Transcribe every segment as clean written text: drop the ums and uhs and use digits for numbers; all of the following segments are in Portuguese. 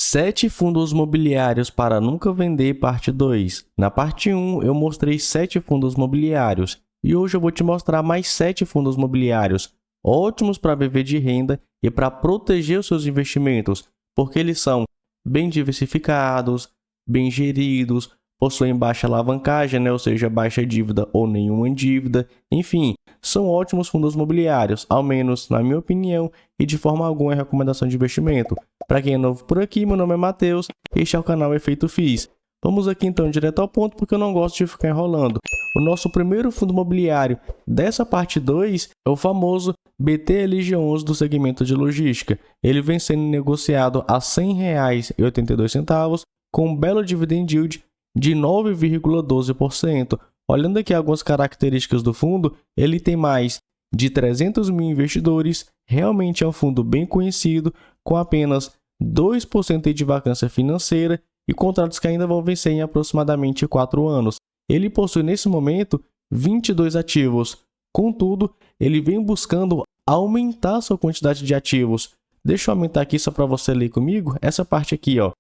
7 fundos mobiliários para nunca vender, parte 2. Na parte 1, eu mostrei 7 fundos mobiliários e hoje eu vou te mostrar mais 7 fundos mobiliários ótimos para viver de renda e para proteger os seus investimentos, porque eles são bem diversificados, bem geridos, possuem baixa alavancagem, ou seja, baixa dívida ou nenhuma dívida. Enfim, são ótimos fundos mobiliários, ao menos na minha opinião, e de forma alguma é recomendação de investimento. Para quem é novo por aqui, meu nome é Matheus, este é o canal Efeito FIIs. Vamos aqui então direto ao ponto, porque eu não gosto de ficar enrolando. O nosso primeiro fundo imobiliário dessa parte 2 é o famoso BTLG11 do segmento de logística. Ele vem sendo negociado a R$ 100,82, com um belo dividend yield de 9,12%. Olhando aqui algumas características do fundo, ele tem mais de 300 mil investidores, realmente é um fundo bem conhecido, com apenas 2% de vacância financeira e contratos que ainda vão vencer em aproximadamente 4 anos. Ele possui nesse momento 22 ativos, contudo, ele vem buscando aumentar sua quantidade de ativos. Deixa eu aumentar aqui só para você ler comigo, essa parte aqui, ó.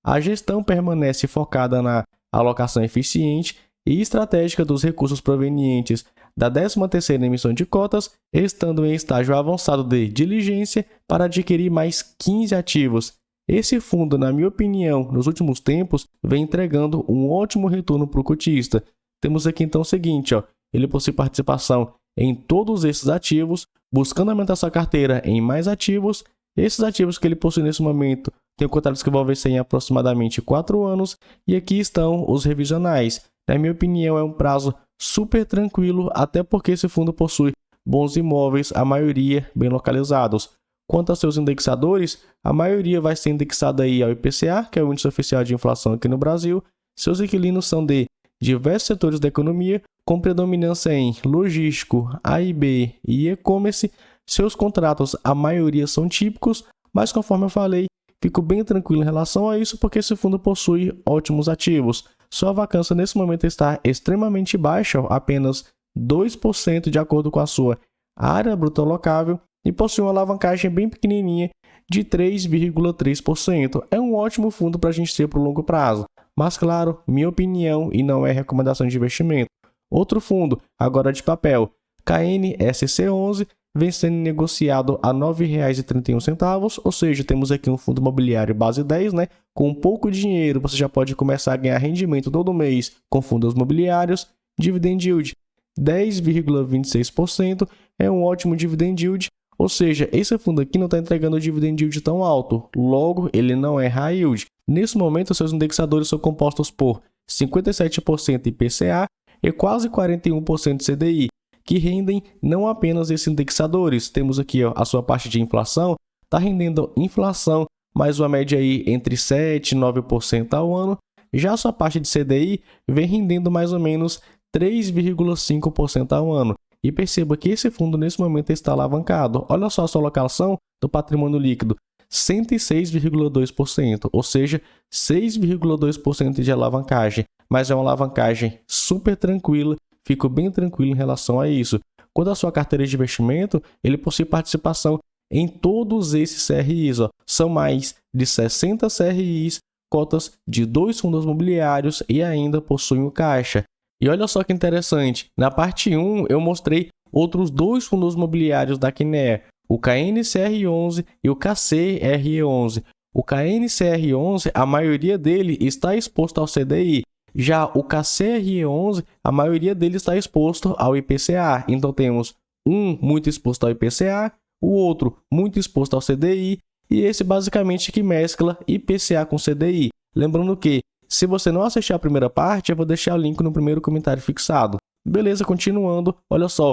A gestão permanece focada na alocação eficiente e estratégica dos recursos provenientes da 13ª emissão de cotas, estando em estágio avançado de diligência para adquirir mais 15 ativos. Esse fundo, na minha opinião, nos últimos tempos, vem entregando um ótimo retorno para o cotista. Temos aqui então o seguinte, ó, ele possui participação em todos esses ativos, buscando aumentar sua carteira em mais ativos. Esses ativos que ele possui nesse momento tem contratos que vão vencer em aproximadamente 4 anos, e aqui estão os revisionais. Na minha opinião, é um prazo super tranquilo, até porque esse fundo possui bons imóveis, a maioria bem localizados. Quanto aos seus indexadores, a maioria vai ser indexada aí ao IPCA, que é o índice oficial de inflação aqui no Brasil. Seus inquilinos são de diversos setores da economia, com predominância em logístico, A&B e e-commerce. Seus contratos, a maioria são típicos, mas conforme eu falei, fico bem tranquilo em relação a isso, porque esse fundo possui ótimos ativos. Sua vacância nesse momento está extremamente baixa, apenas 2% de acordo com a sua área bruta alocável, e possui uma alavancagem bem pequenininha de 3,3%. É um ótimo fundo para a gente ter para o longo prazo, mas claro, minha opinião e não é recomendação de investimento. Outro fundo, agora de papel, KNSC11, vem sendo negociado a R$ 9,31, ou seja, temos aqui um fundo imobiliário base 10, né? Com pouco dinheiro, você já pode começar a ganhar rendimento todo mês com fundos imobiliários. Dividend yield 10,26%, é um ótimo dividend yield, ou seja, esse fundo aqui não está entregando dividend yield tão alto, logo ele não é high yield. Nesse momento, seus indexadores são compostos por 57% IPCA e quase 41% CDI, que rendem não apenas esses indexadores. Temos aqui, ó, a sua parte de inflação, está rendendo inflação, mais uma média aí entre 7% e 9% ao ano. Já a sua parte de CDI vem rendendo mais ou menos 3,5% ao ano. E perceba que esse fundo nesse momento está alavancado. Olha só a sua alocação do patrimônio líquido, 106,2%, ou seja, 6,2% de alavancagem. Mas é uma alavancagem super tranquila, fico bem tranquilo em relação a isso. Quanto à sua carteira de investimento, ele possui participação em todos esses CRIs. Ó. São mais de 60 CRIs, cotas de 2 fundos imobiliários e ainda possui um caixa. E olha só que interessante, na parte 1 eu mostrei outros 2 fundos imobiliários da KNE, o KNCR11 e o KCRE11. O KNCR11, a maioria dele está exposto ao CDI. Já o KCRE11, a maioria dele está exposto ao IPCA. Então temos um muito exposto ao IPCA, o outro muito exposto ao CDI e esse basicamente que mescla IPCA com CDI. Lembrando que, se você não assistir a primeira parte, eu vou deixar o link no primeiro comentário fixado. Beleza, continuando, olha só.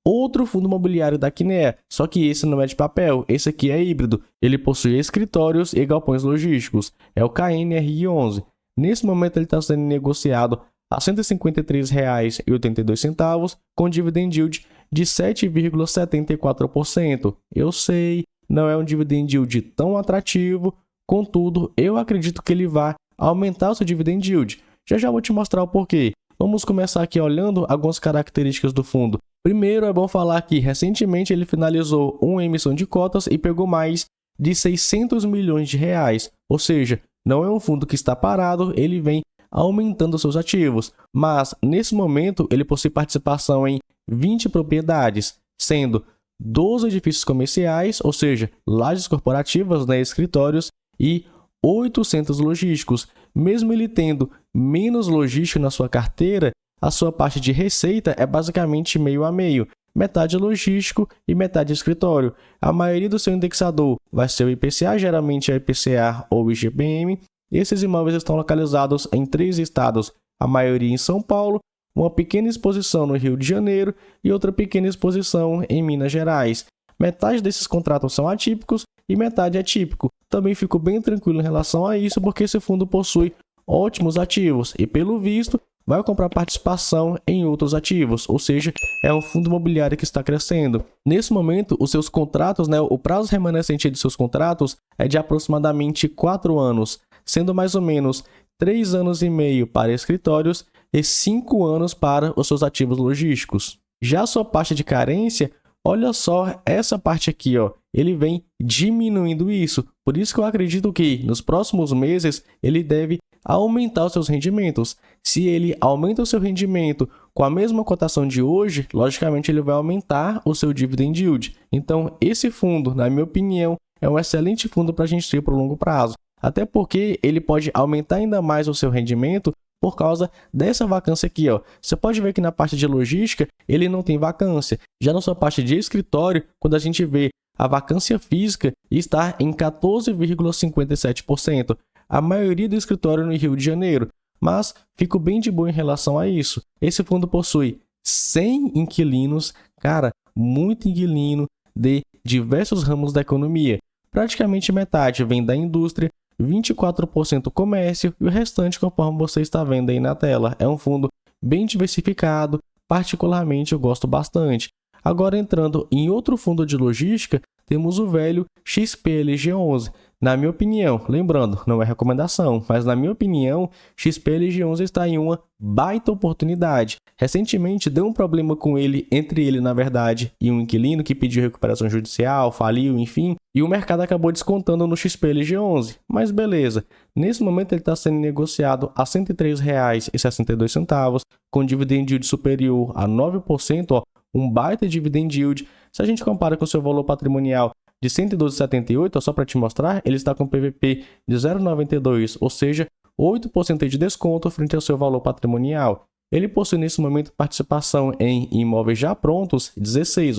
Outro fundo imobiliário da KNE, só que esse não é de papel, esse aqui é híbrido. Ele possui escritórios e galpões logísticos. É o KNRI11. Nesse momento ele está sendo negociado a R$ 153,82, com dividend yield de 7,74%. Eu sei, não é um dividend yield tão atrativo, contudo, eu acredito que ele vai aumentar o seu dividend yield. Já vou te mostrar o porquê. Vamos começar aqui olhando algumas características do fundo. Primeiro, é bom falar que recentemente ele finalizou uma emissão de cotas e pegou mais de 600 milhões de reais, Ou seja, não é um fundo que está parado, ele vem aumentando seus ativos. Mas, nesse momento, ele possui participação em 20 propriedades, sendo 12 edifícios comerciais, ou seja, lajes corporativas, né, escritórios, e 8 centros logísticos. Mesmo ele tendo menos logística na sua carteira, a sua parte de receita é basicamente meio a meio. Metade logístico e metade escritório. A maioria do seu indexador vai ser o IPCA, geralmente é o IPCA ou o IGPM. Esses imóveis estão localizados em 3 estados, a maioria em São Paulo, uma pequena exposição no Rio de Janeiro e outra pequena exposição em Minas Gerais. Metade desses contratos são atípicos e metade é típico. Também fico bem tranquilo em relação a isso, porque esse fundo possui ótimos ativos e, pelo visto, vai comprar participação em outros ativos, ou seja, é um fundo imobiliário que está crescendo. Nesse momento, os seus contratos, né, o prazo remanescente de seus contratos é de aproximadamente 4 anos, sendo mais ou menos 3 anos e meio para escritórios e 5 anos para os seus ativos logísticos. Já a sua parte de carência, olha só essa parte aqui, ó, ele vem diminuindo isso. Por isso que eu acredito que nos próximos meses ele deve aumentar os seus rendimentos. Se ele aumenta o seu rendimento com a mesma cotação de hoje, logicamente ele vai aumentar o seu dividend yield. Então, esse fundo, na minha opinião, é um excelente fundo para a gente ter para o longo prazo. Até porque ele pode aumentar ainda mais o seu rendimento por causa dessa vacância aqui, ó. Você pode ver que na parte de logística ele não tem vacância. Já na sua parte de escritório, quando a gente vê a vacância física está em 14,57%. A maioria do escritório no Rio de Janeiro. Mas fico bem de boa em relação a isso. Esse fundo possui 100 inquilinos, cara, muito inquilino de diversos ramos da economia. Praticamente metade vem da indústria, 24% comércio e o restante conforme você está vendo aí na tela. É um fundo bem diversificado, particularmente eu gosto bastante. Agora entrando em outro fundo de logística, temos o velho XPLG11. Na minha opinião, lembrando, não é recomendação, mas na minha opinião, XPLG11 está em uma baita oportunidade. Recentemente deu um problema com ele, entre ele na verdade, e um inquilino que pediu recuperação judicial, faliu, enfim, e o mercado acabou descontando no XPLG11. Mas beleza, nesse momento ele está sendo negociado a R$ 103,62, com dividend yield superior a 9%, ó, um baita dividend yield. Se a gente compara com o seu valor patrimonial de 112,78, só para te mostrar, ele está com PVP de 0,92, ou seja, 8% de desconto frente ao seu valor patrimonial. Ele possui nesse momento participação em imóveis já prontos, 16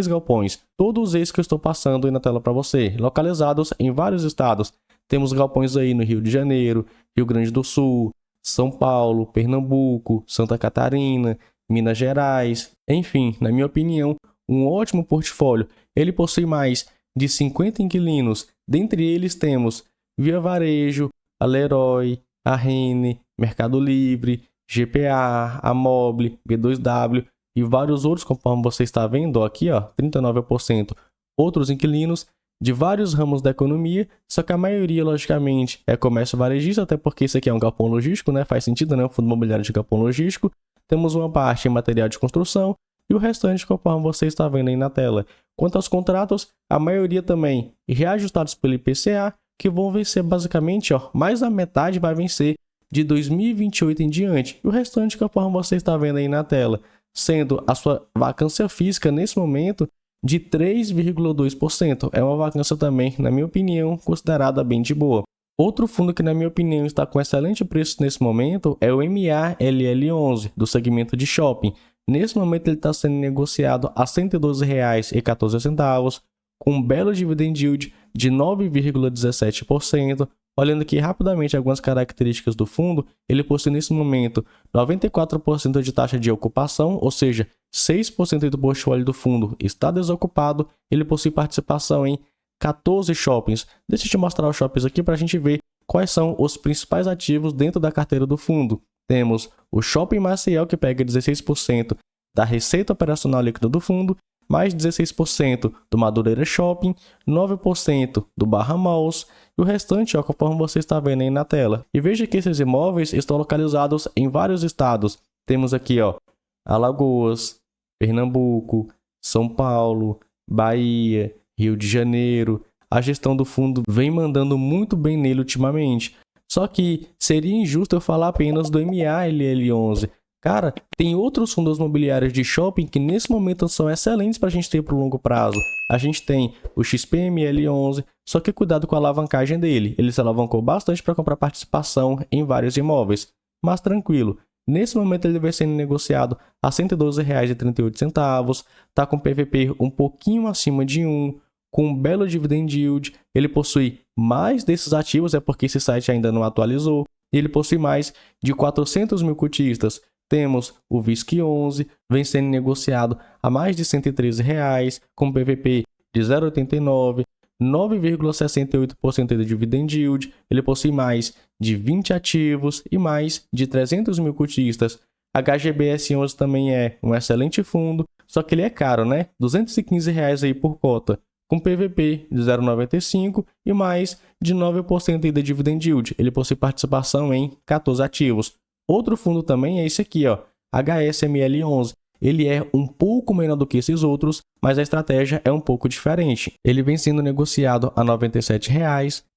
galpões, todos esses que eu estou passando aí na tela para você, localizados em vários estados. Temos galpões aí no Rio de Janeiro, Rio Grande do Sul, São Paulo, Pernambuco, Santa Catarina, Minas Gerais, enfim, na minha opinião, um ótimo portfólio. Ele possui mais de 50 inquilinos, dentre eles temos Via Varejo, a Leroy, a Rene, Mercado Livre, GPA, a Mobile, B2W e vários outros, conforme você está vendo aqui, ó, 39%. Outros inquilinos de vários ramos da economia, só que a maioria, logicamente, é comércio varejista, até porque isso aqui é um galpão logístico, né? Faz sentido, né? Um fundo imobiliário de galpão logístico. Temos uma parte em material de construção e o restante, conforme você está vendo aí na tela. Quanto aos contratos, a maioria também reajustados pelo IPCA, que vão vencer basicamente, ó, mais da metade vai vencer de 2028 em diante. E o restante, conforme você está vendo aí na tela, sendo a sua vacância física nesse momento de 3,2%. É uma vacância também, na minha opinião, considerada bem de boa. Outro fundo que, na minha opinião, está com excelente preço nesse momento é o MALL11, do segmento de shopping. Nesse momento, ele está sendo negociado a R$ 112,14, com um belo dividend yield de 9,17%. Olhando aqui rapidamente algumas características do fundo, ele possui nesse momento 94% de taxa de ocupação, ou seja, 6% do portfólio do fundo está desocupado. Ele possui participação em 14 shoppings. Deixa eu te mostrar os shoppings aqui para a gente ver quais são os principais ativos dentro da carteira do fundo. Temos o Shopping Maciel, que pega 16% da receita operacional líquida do fundo, mais 16% do Madureira Shopping, 9% do Barra Malls e o restante, ó, conforme você está vendo aí na tela. E veja que esses imóveis estão localizados em vários estados. Temos aqui, ó, Alagoas, Pernambuco, São Paulo, Bahia, Rio de Janeiro, a gestão do fundo vem mandando muito bem nele ultimamente. Só que seria injusto eu falar apenas do MALL11. Cara, tem outros fundos imobiliários de shopping que nesse momento são excelentes para a gente ter para o longo prazo. A gente tem o XPML11, só que cuidado com a alavancagem dele. Ele se alavancou bastante para comprar participação em vários imóveis. Mas tranquilo, nesse momento ele vai sendo negociado a R$ 112,38. Está com PVP um pouquinho acima de 1, com um belo dividend yield. Ele possui mais desses ativos, é porque esse site ainda não atualizou. Ele possui mais de 400 mil cotistas. Temos o VISC11, vem sendo negociado a mais de R$ 113, com PVP de 0,89, 9,68% de dividend yield. Ele possui mais de 20 ativos e mais de 300 mil cotistas. HGBS11 também é um excelente fundo, só que ele é caro, né? R$ 215 aí por cota, com PVP de 0,95 e mais de 9% de dividend yield. Ele possui participação em 14 ativos. Outro fundo também é esse aqui, ó, HSML11. Ele é um pouco menor do que esses outros, mas a estratégia é um pouco diferente. Ele vem sendo negociado a R$ 97,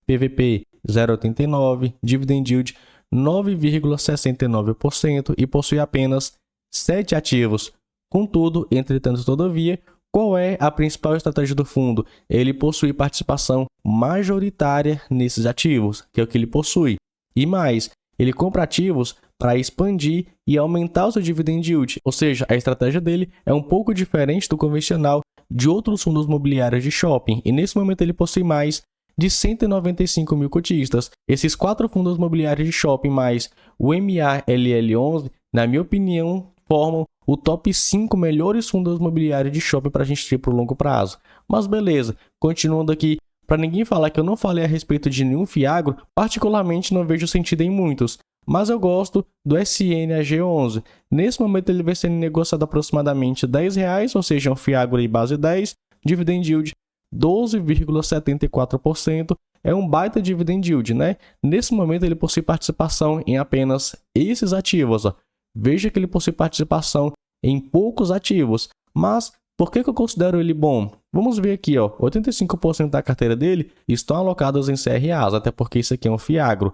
PVP 0,89, dividend yield 9,69% e possui apenas 7 ativos. Contudo, entretanto, todavia, qual é a principal estratégia do fundo? Ele possui participação majoritária nesses ativos, que é o que ele possui. E mais, ele compra ativos para expandir e aumentar o seu dividend yield, ou seja, a estratégia dele é um pouco diferente do convencional de outros fundos imobiliários de shopping, e nesse momento ele possui mais de 195 mil cotistas. Esses 4 fundos imobiliários de shopping mais o MALL11, na minha opinião, formam o top 5 melhores fundos imobiliários de shopping para a gente ter para o longo prazo. Mas beleza, continuando aqui, para ninguém falar que eu não falei a respeito de nenhum Fiagro, particularmente não vejo sentido em muitos. Mas eu gosto do SNAG11. Nesse momento ele vai sendo negociado aproximadamente R$ 10, ou seja, um Fiagro aí base 10, dividend yield 12,74%, é um baita dividend yield, né? Nesse momento ele possui participação em apenas esses ativos, ó. Veja que ele possui participação em poucos ativos, mas por que eu considero ele bom? Vamos ver aqui, ó, 85% da carteira dele estão alocados em CRAs, até porque isso aqui é um Fiagro.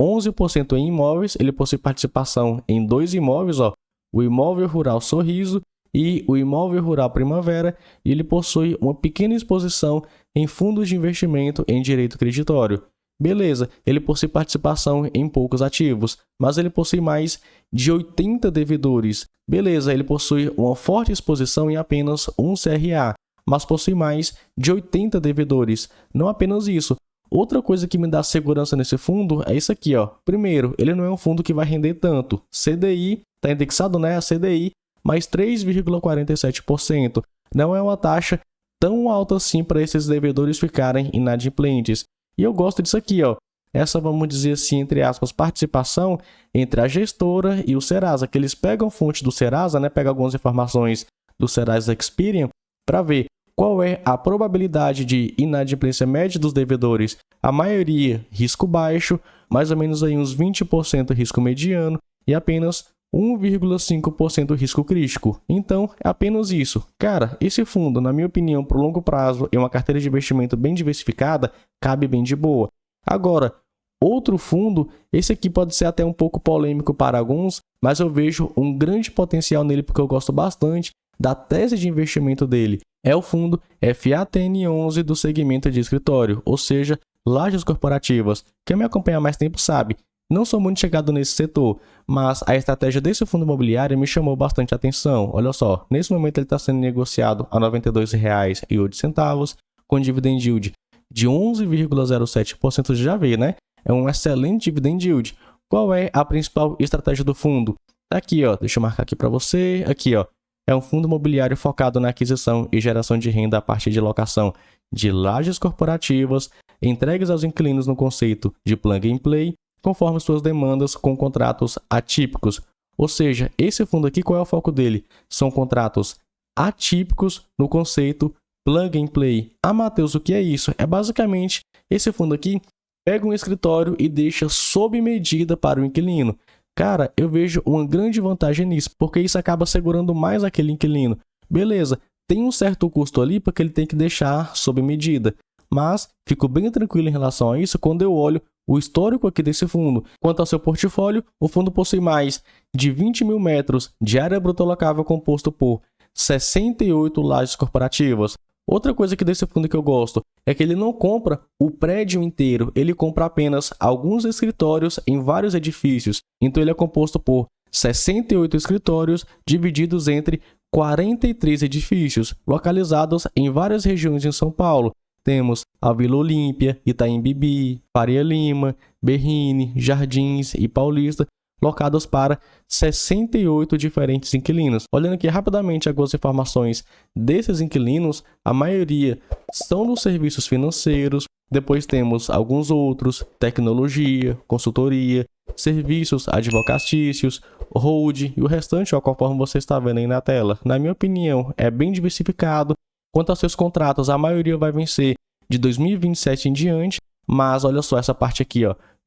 11% em imóveis, ele possui participação em 2 imóveis, ó, o Imóvel Rural Sorriso e o Imóvel Rural Primavera, e ele possui uma pequena exposição em fundos de investimento em direito creditório. Beleza, ele possui participação em poucos ativos, mas ele possui mais de 80 devedores. Beleza, ele possui uma forte exposição em apenas um CRA, mas possui mais de 80 devedores. Não apenas isso. Outra coisa que me dá segurança nesse fundo é isso aqui, ó. Primeiro, ele não é um fundo que vai render tanto. CDI, está indexado, né, a CDI, mais 3,47%. Não é uma taxa tão alta assim para esses devedores ficarem inadimplentes. E eu gosto disso aqui, ó. Essa, vamos dizer assim, entre aspas, participação entre a gestora e o Serasa, que eles pegam fonte do Serasa, né, pegam algumas informações do Serasa Experian para ver qual é a probabilidade de inadimplência média dos devedores. A maioria, risco baixo, mais ou menos aí uns 20% risco mediano e apenas 1,5% risco crítico. Então, é apenas isso. Cara, esse fundo, na minha opinião, para o longo prazo e uma carteira de investimento bem diversificada, cabe bem de boa. Agora, outro fundo, esse aqui pode ser até um pouco polêmico para alguns, mas eu vejo um grande potencial nele porque eu gosto bastante da tese de investimento dele. É o fundo FATN11 do segmento de escritório, ou seja, lajes corporativas. Quem me acompanha há mais tempo sabe, não sou muito chegado nesse setor, mas a estratégia desse fundo imobiliário me chamou bastante atenção. Olha só, nesse momento ele está sendo negociado a R$ 92,08, com dividend yield de 11,07%, você já vê, né? É um excelente dividend yield. Qual é a principal estratégia do fundo? Aqui, ó, deixa eu marcar aqui para você. Aqui, ó. É um fundo imobiliário focado na aquisição e geração de renda a partir de locação de lajes corporativas, entregues aos inquilinos no conceito de plug and play, conforme suas demandas com contratos atípicos. Ou seja, esse fundo aqui, qual é o foco dele? São contratos atípicos no conceito plug and play. Ah, Matheus, o que é isso? É basicamente, esse fundo aqui pega um escritório e deixa sob medida para o inquilino. Cara, eu vejo uma grande vantagem nisso, porque isso acaba segurando mais aquele inquilino. Beleza, tem um certo custo ali porque ele tem que deixar sob medida. mas fico bem tranquilo em relação a isso quando eu olho o histórico aqui desse fundo. Quanto ao seu portfólio, o fundo possui mais de 20 mil metros de área bruta locável composto por 68 lajes corporativas. Outra coisa aqui desse fundo que eu gosto é que ele não compra o prédio inteiro, ele compra apenas alguns escritórios em vários edifícios. Então ele é composto por 68 escritórios divididos entre 43 edifícios, localizados em várias regiões em São Paulo. Temos a Vila Olímpia, Itaim Bibi, Faria Lima, Berrini, Jardins e Paulista, locados para 68 diferentes inquilinos. Olhando aqui rapidamente algumas informações desses inquilinos, a maioria são dos serviços financeiros, depois temos alguns outros, tecnologia, consultoria, serviços advocatícios, hold e o restante, conforme você está vendo aí na tela. Na minha opinião, é bem diversificado. Quanto aos seus contratos, a maioria vai vencer de 2027 em diante, mas olha só essa parte aqui,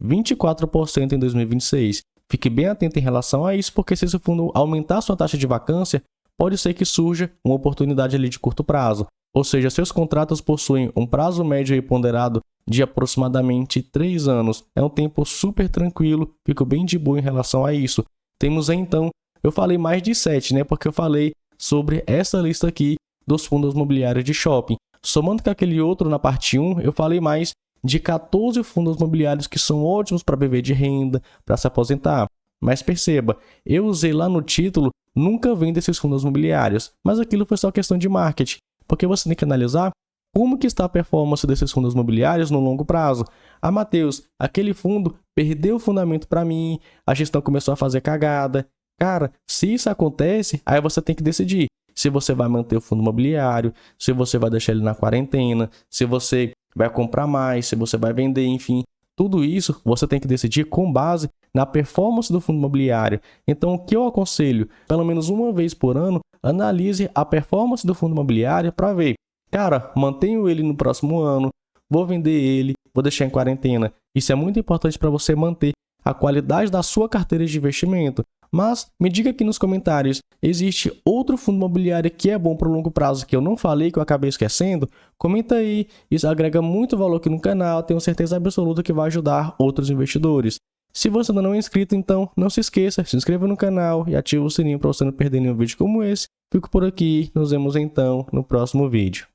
24% em 2026. Fique bem atento em relação a isso, porque se esse fundo aumentar sua taxa de vacância, pode ser que surja uma oportunidade ali de curto prazo. Ou seja, seus contratos possuem um prazo médio e ponderado de aproximadamente 3 anos. É um tempo super tranquilo, fico bem de boa em relação a isso. Temos então, eu falei mais de 7, porque eu falei sobre essa lista aqui dos fundos imobiliários de shopping. Somando com aquele outro na parte 1, eu falei mais de 14 fundos imobiliários que são ótimos para viver de renda, para se aposentar. Mas perceba, eu usei lá no título, nunca vem desses fundos imobiliários, mas aquilo foi só questão de marketing, porque você tem que analisar como que está a performance desses fundos imobiliários no longo prazo. Ah, Matheus, aquele fundo perdeu o fundamento para mim, a gestão começou a fazer cagada. Cara, se isso acontece, aí você tem que decidir se você vai manter o fundo imobiliário, se você vai deixar ele na quarentena, se você vai comprar mais, se você vai vender, enfim. Tudo isso você tem que decidir com base na performance do fundo imobiliário. Então, o que eu aconselho? Pelo menos uma vez por ano, analise a performance do fundo imobiliário para ver. Cara, mantenho ele no próximo ano, vou vender ele, vou deixar em quarentena. Isso é muito importante para você manter a qualidade da sua carteira de investimento. Mas me diga aqui nos comentários, existe outro fundo imobiliário que é bom para o longo prazo que eu não falei, que eu acabei esquecendo? Comenta aí, isso agrega muito valor aqui no canal, tenho certeza absoluta que vai ajudar outros investidores. Se você ainda não é inscrito, então não se esqueça, se inscreva no canal e ative o sininho para você não perder nenhum vídeo como esse. Fico por aqui, nos vemos então no próximo vídeo.